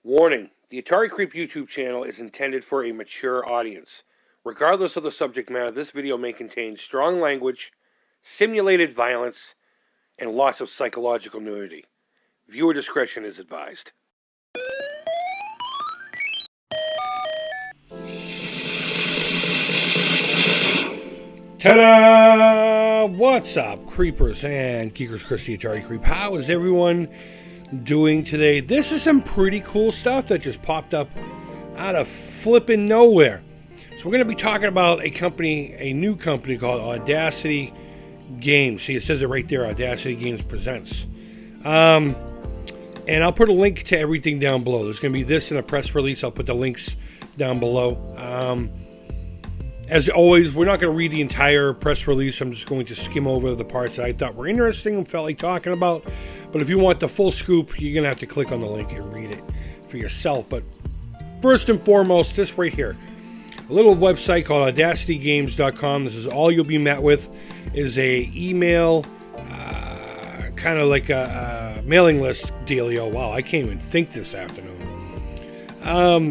Warning: the Atari Creep YouTube channel is intended for a mature audience. Regardless of the subject matter, this video may contain strong language, simulated violence, and lots of psychological nudity. Viewer discretion is advised. Ta-da! What's up, creepers and geekers? Chris the Atari Creep. How is everyone doing today? This is some pretty cool stuff that just popped up out of flipping nowhere. So we're going to be talking about a new company called Audacity Games. See, it says it right there, Audacity Games Presents. And I'll put a link to everything down below. There's going to be this in a press release. I'll put the links down below. As always, we're not going to read the entire press release. I'm just going to skim over the parts that I thought were interesting and felt like talking about. But if you want the full scoop, you're going to have to click on the link and read it for yourself. But first and foremost, this right here, a little website called audacitygames.com. This is all you'll be met with is a email, kind of like a mailing list dealio. Wow, I can't even think this afternoon.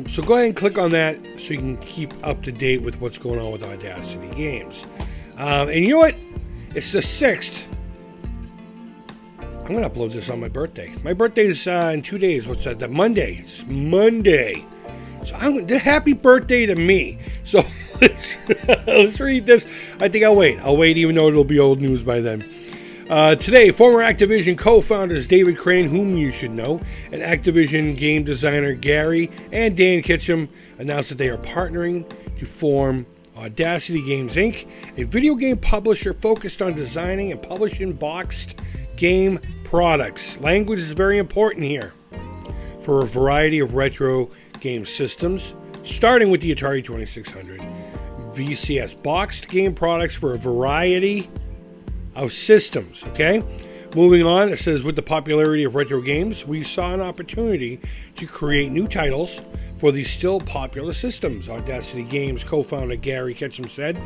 So go ahead and click on that so you can keep up to date with what's going on with Audacity Games. And you know what? It's the 6th. I'm going to upload this on my birthday. My birthday's in 2 days. What's that? The Monday. It's Monday. So happy birthday to me. So let's read this. I think I'll wait. Even though it'll be old news by then. Today, former Activision co-founders David Crane, whom you should know, and Activision game designer Gary and Dan Kitchum announced that they are partnering to form Audacity Games Inc., a video game publisher focused on designing and publishing boxed game products. Language is very important here for a variety of retro game systems, starting with the Atari 2600 VCS. Boxed game products for a variety of systems, okay? Moving on, it says, with the popularity of retro games, we saw an opportunity to create new titles for these still popular systems, Audacity Games co-founder Gary Ketchum said,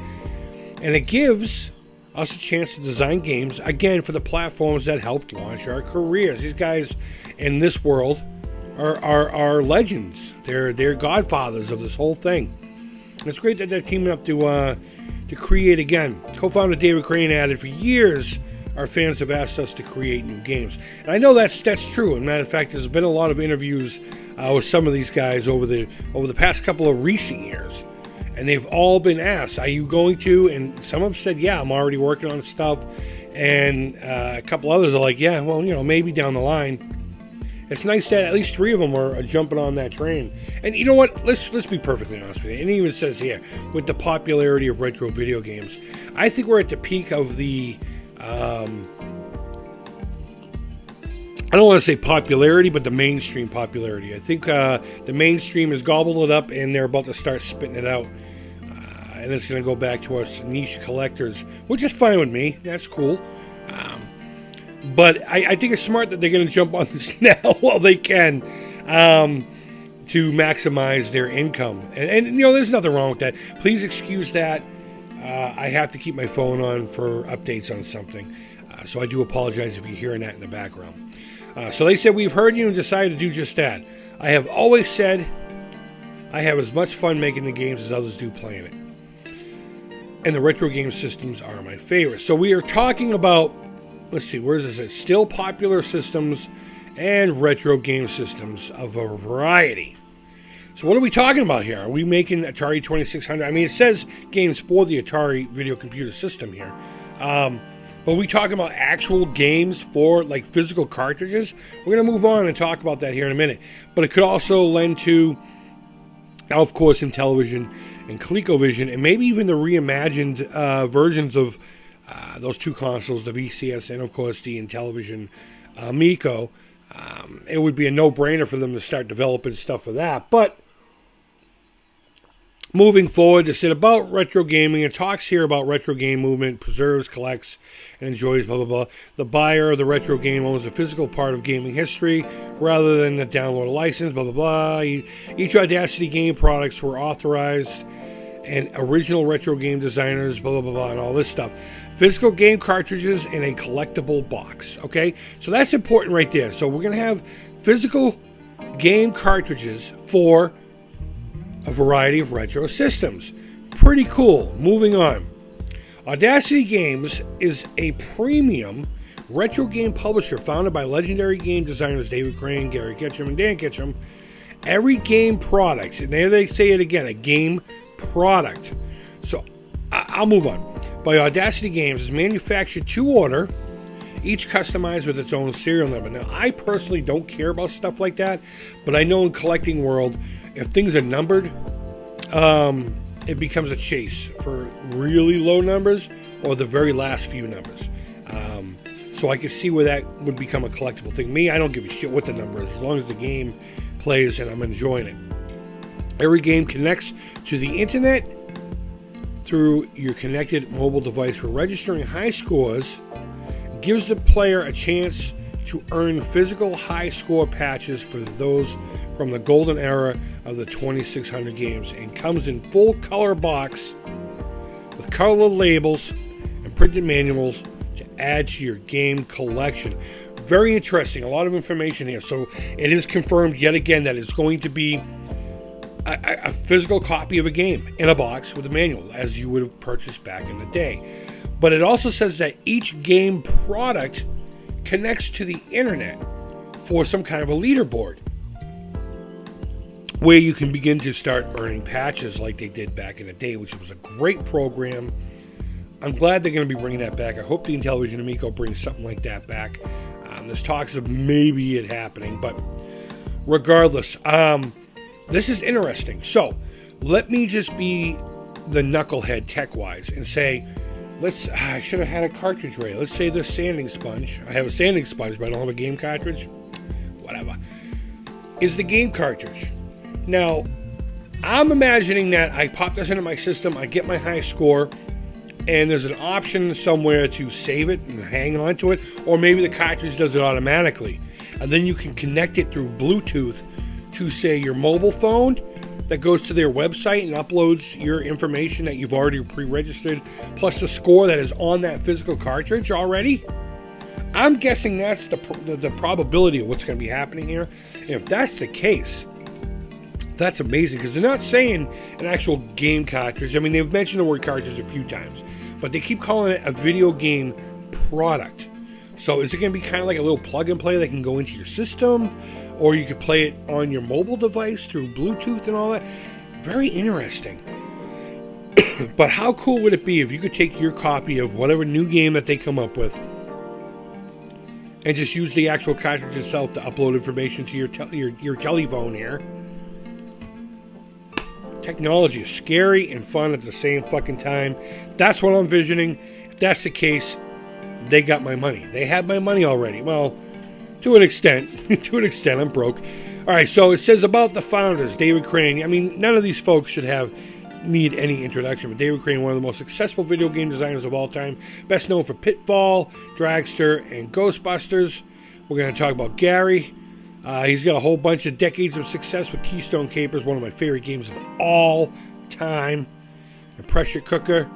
and it gives us a chance to design games, again, for the platforms that helped launch our careers. These guys in this world are legends. They're godfathers of this whole thing. And it's great that they're teaming up to create again. Co-founder David Crane added, for years, our fans have asked us to create new games. And I know that's true. As a matter of fact, there's been a lot of interviews with some of these guys over the past couple of recent years. And they've all been asked, are you going to? And some have said, yeah, I'm already working on stuff. And a couple others are like, yeah, well, maybe down the line. It's nice that at least 3 of them are jumping on that train. And you know what? Let's be perfectly honest with you. And it even says here, with the popularity of retro video games, I think we're at the peak of the, I don't want to say popularity, but the mainstream popularity. I think the mainstream has gobbled it up, and they're about to start spitting it out. And it's going to go back to us niche collectors, which is fine with me. That's cool. But I think it's smart that they're going to jump on this now while they can to maximize their income. And there's nothing wrong with that. Please excuse that. I have to keep my phone on for updates on something. So I do apologize if you're hearing that in the background. So they said, we've heard you and decided to do just that. I have always said I have as much fun making the games as others do playing it. And the retro game systems are my favorite. So we are talking about, let's see, where is this? Still popular systems and retro game systems of a variety. So what are we talking about here? Are we making Atari 2600? I mean, it says games for the Atari video computer system here. But we talking about actual games for like physical cartridges? We're going to move on and talk about that here in a minute. But it could also lend to, of course, Intellivision and ColecoVision, and maybe even the reimagined versions of those 2 consoles, the VCS and, of course, the Intellivision Amico. It would be a no-brainer for them to start developing stuff for that. But moving forward, they said about retro gaming, it talks here about retro game movement, preserves, collects, and enjoys, blah, blah, blah. The buyer of the retro game owns a physical part of gaming history rather than the download license, blah, blah, blah. Each Audacity game products were authorized and original retro game designers, blah, blah, blah, blah, and all this stuff. Physical game cartridges in a collectible box, okay? So that's important right there. So we're going to have physical game cartridges for a variety of retro systems. Pretty cool. Moving on. Audacity Games is a premium retro game publisher founded by legendary game designers David Crane, Gary Ketchum, and Dan Ketchum. Every game product, and there they say it again, a game product. So I'll move on. By Audacity Games is manufactured to order, each customized with its own serial number. Now, I personally don't care about stuff like that, but I know in collecting world, if things are numbered, it becomes a chase for really low numbers or the very last few numbers. So I can see where that would become a collectible thing. Me, I don't give a shit what the number is, as long as the game plays and I'm enjoying it. Every game connects to the internet through your connected mobile device. For registering high scores gives the player a chance to earn physical high score patches for those from the golden era of the 2600 games, and comes in full color box with color labels and printed manuals to add to your game collection. Very interesting. A lot of information here. So it is confirmed yet again that it's going to be a physical copy of a game in a box with a manual, as you would have purchased back in the day. But it also says that each game product connects to the internet for some kind of a leaderboard where you can begin to start earning patches like they did back in the day, which was a great program. I'm glad they're going to be bringing that back. I hope the Intellivision Amico brings something like that back. There's talks of maybe it happening, but regardless, this is interesting. So let me just be the knucklehead tech-wise and say, I should have had a cartridge ready. Let's say this sanding sponge. I have a sanding sponge, but I don't have a game cartridge. Whatever. Is the game cartridge. Now, I'm imagining that I pop this into my system, I get my high score, and there's an option somewhere to save it and hang on to it, or maybe the cartridge does it automatically. And then you can connect it through Bluetooth to, say, your mobile phone that goes to their website and uploads your information that you've already pre-registered, plus the score that is on that physical cartridge already. I'm guessing that's the probability of what's going to be happening here. And if that's the case, that's amazing, because they're not saying an actual game cartridge. I mean, they've mentioned the word cartridge a few times, but they keep calling it a video game product. So is it going to be kind of like a little plug and play that can go into your system, or you could play it on your mobile device through Bluetooth and all that? Very interesting. But how cool would it be if you could take your copy of whatever new game that they come up with and just use the actual cartridge itself to upload information to your telephone here? Technology is scary and fun at the same fucking time. That's what I'm envisioning. If that's the case, they got my money. They have my money already. Well, to an extent. To an extent, I'm broke. All right, so it says about the founders, David Crane. I mean, none of these folks should need any introduction, but David Crane, one of the most successful video game designers of all time, best known for Pitfall, Dragster, and Ghostbusters. We're going to talk about Gary. He's got a whole bunch of decades of success with Keystone Capers, one of my favorite games of all time. A pressure cooker.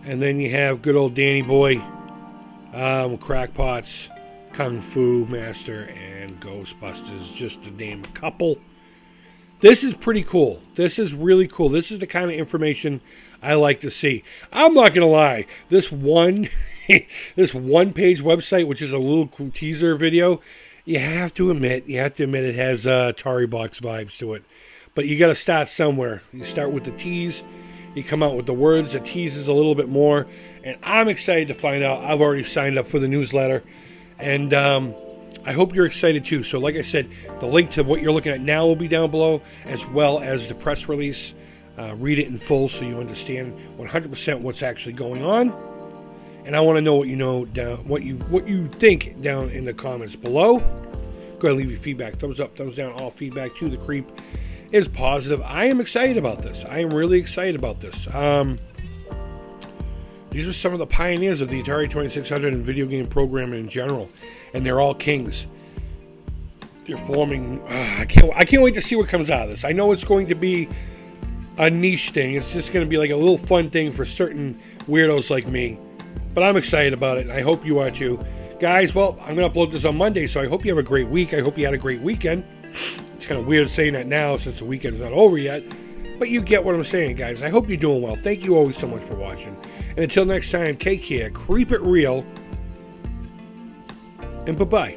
And then you have good old Danny Boy, Crackpots, Kung Fu Master, and Ghostbusters, just to name a couple. This is pretty cool. This is really cool. This is the kind of information I like to see. I'm not going to lie. This one page website, which is a little teaser video, you have to admit it has Atari box vibes to it. But you got to start somewhere. You start with the tease. You come out with the words. The tease is a little bit more. And I'm excited to find out. I've already signed up for the newsletter. And I hope you're excited too. So like I said, the link to what you're looking at now will be down below, as well as the press release. Read it in full so you understand 100% what's actually going on. And I want to know what you know down, what you think down in the comments below. Go ahead and leave your feedback. Thumbs up, thumbs down. All feedback to the Creep is positive. I am excited about this. I am really excited about this. These are some of the pioneers of the Atari 2600 and video game programming in general, and they're all kings. They're forming. I can't wait to see what comes out of this. I know it's going to be a niche thing. It's just going to be like a little fun thing for certain weirdos like me. But I'm excited about it, and I hope you are too. Guys, well, I'm going to upload this on Monday, so I hope you have a great week. I hope you had a great weekend. It's kind of weird saying that now since the weekend's not over yet. But you get what I'm saying, guys. I hope you're doing well. Thank you always so much for watching. And until next time, take care. Creep it real. And bye-bye.